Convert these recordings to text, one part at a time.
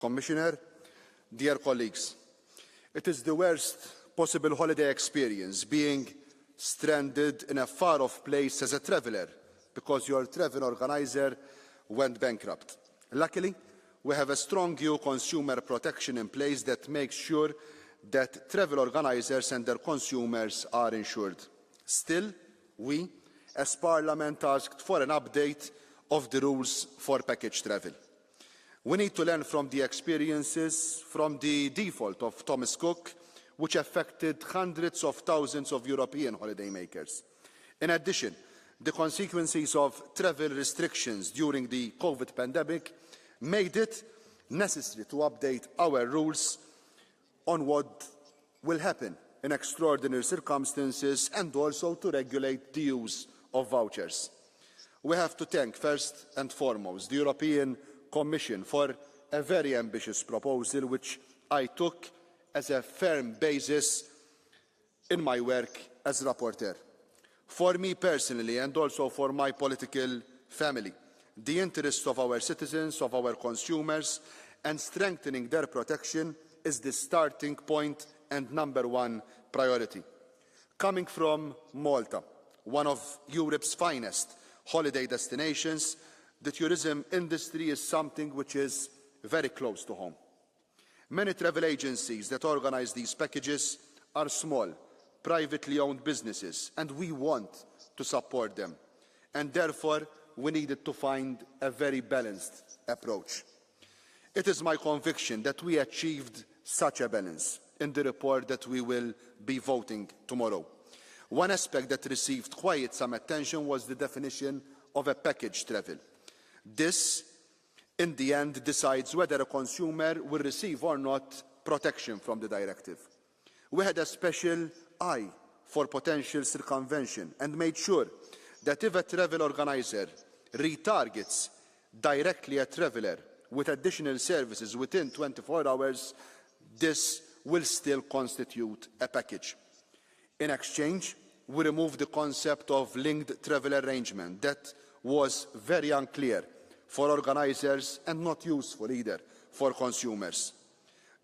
Commissioner, dear colleagues, it is the worst possible holiday experience being stranded in a far-off place as a traveller because your travel organiser went bankrupt. Luckily, we have a strong EU consumer protection in place that makes sure that travel organisers and their consumers are insured. Still, we, as Parliament, asked for an update of the rules for package travel. We need to learn from the experiences from the default of Thomas Cook, which affected hundreds of thousands of European holidaymakers. In addition, the consequences of travel restrictions during the COVID pandemic made it necessary to update our rules on what will happen in extraordinary circumstances and also to regulate the use of vouchers. We have to thank first and foremost the European Commission for a very ambitious proposal which I took as a firm basis in my work as rapporteur. For me personally and also for my political family, the interests of our citizens, of our consumers and strengthening their protection is the starting point and number one priority. Coming from Malta, one of Europe's finest holiday destinations, the tourism industry is something which is very close to home. Many travel agencies that organise these packages are small, privately owned businesses, and we want to support them. And therefore, we needed to find a very balanced approach. It is my conviction that we achieved such a balance in the report that we will be voting tomorrow. One aspect that received quite some attention was the definition of a package travel. This, in the end, decides whether a consumer will receive or not protection from the directive. We had a special eye for potential circumvention and made sure that if a travel organiser retargets directly a traveller with additional services within 24 hours, this will still constitute a package. In exchange, we removed the concept of linked travel arrangement that was very unclear for organisers and not useful either for consumers.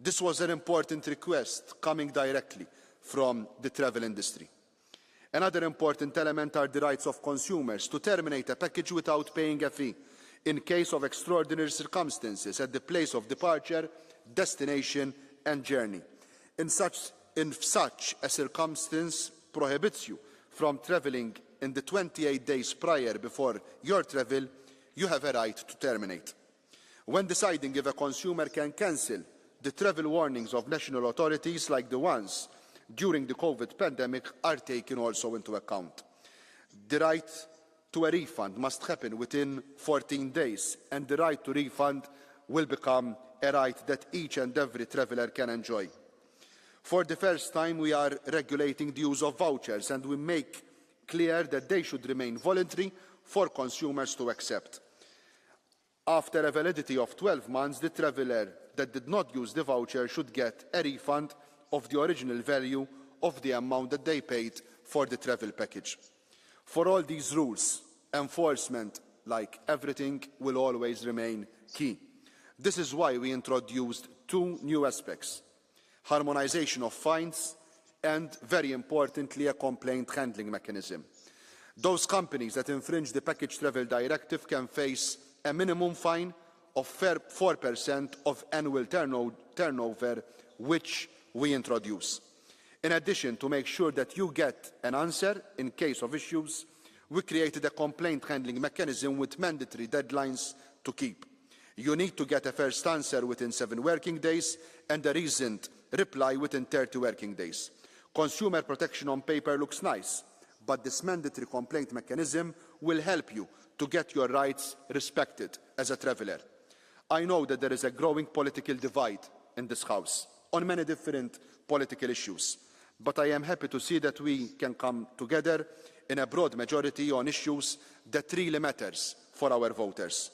This was an important request coming directly from the travel industry. Another important element are the rights of consumers to terminate a package without paying a fee in case of extraordinary circumstances at the place of departure, destination and journey. In such a circumstance prohibits you from travelling in the 28 days prior before your travel, you have a right to terminate. When deciding if a consumer can cancel, the travel warnings of national authorities like the ones during the COVID pandemic are taken also into account. The right to a refund must happen within 14 days, and the right to refund will become a right that each and every traveller can enjoy. For the first time, we are regulating the use of vouchers, and we make clear that they should remain voluntary for consumers to accept. After a validity of 12 months, the traveller that did not use the voucher should get a refund of the original value of the amount that they paid for the travel package. For all these rules, enforcement, like everything, will always remain key. This is why we introduced two new aspects: harmonisation of fines and, very importantly, a complaint handling mechanism. Those companies that infringe the Package Travel Directive can face a minimum fine of 4% of annual turnover, which we introduce. In addition, to make sure that you get an answer in case of issues, we created a complaint handling mechanism with mandatory deadlines to keep. You need to get a first answer within 7 working days and a reasoned reply within 30 working days. Consumer protection on paper looks nice, but this mandatory complaint mechanism will help you to get your rights respected as a traveller. I know that there is a growing political divide in this House on many different political issues, but I am happy to see that we can come together in a broad majority on issues that really matters for our voters: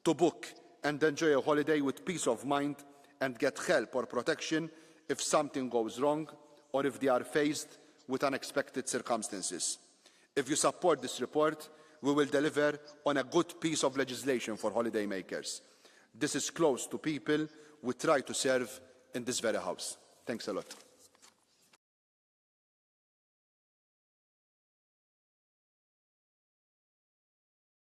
to book and enjoy a holiday with peace of mind and get help or protection if something goes wrong or if they are faced with unexpected circumstances. If you support this report, we will deliver on a good piece of legislation for holidaymakers. This is close to people we try to serve in this very House. Thanks a lot.